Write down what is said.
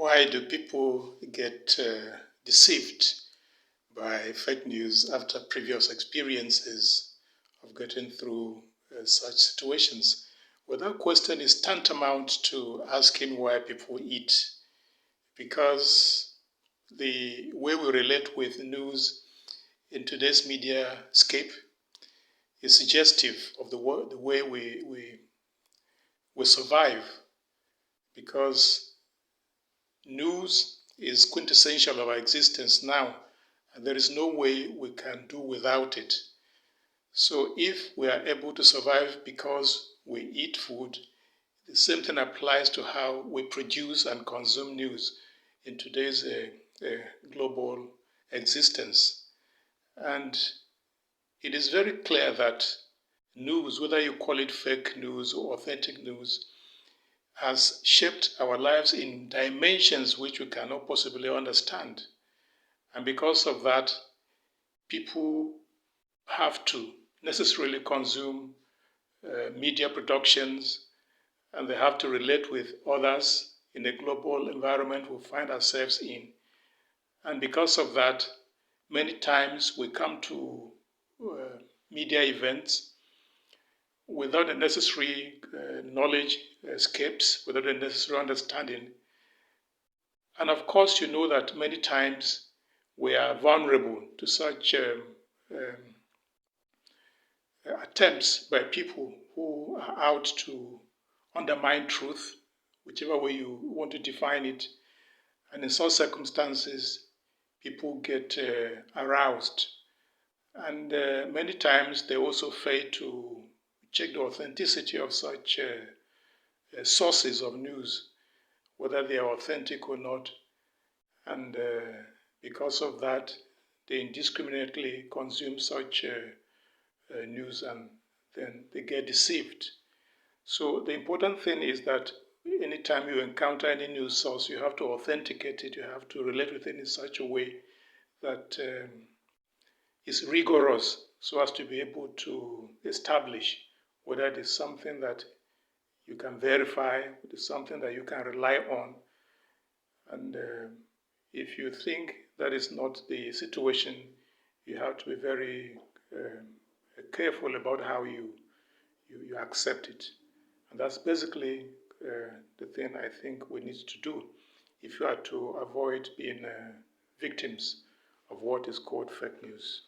Why do people get deceived by fake news after previous experiences of getting through such situations? Well, that question is tantamount to asking why people eat, because the way we relate with news in today's media scape is suggestive of the way we survive, because news is quintessential of our existence now, and there is no way we can do without it. So if we are able to survive because we eat food, the same thing applies to how we produce and consume news in today's global existence. And it is very clear that news, whether you call it fake news or authentic news, has shaped our lives in dimensions which we cannot possibly understand. And because of that, people have to necessarily consume media productions, and they have to relate with others in the global environment we find ourselves in. And because of that, many times we come to media events without the necessary knowledge escapes, without the necessary understanding. And of course, you know that many times we are vulnerable to such um, attempts by people who are out to undermine truth, whichever way you want to define it. And in such circumstances, people get aroused. And many times they also fail to check the authenticity of such sources of news, whether they are authentic or not. And because of that, they indiscriminately consume such news, and then they get deceived. So the important thing is that anytime you encounter any news source, you have to authenticate it. You have to relate with it in such a way that is rigorous, so as to be able to establish whether it is something that you can verify, it is something that you can rely on. And if you think that is not the situation, you have to be very careful about how you accept it. And that's basically the thing I think we need to do if you are to avoid being victims of what is called fake news.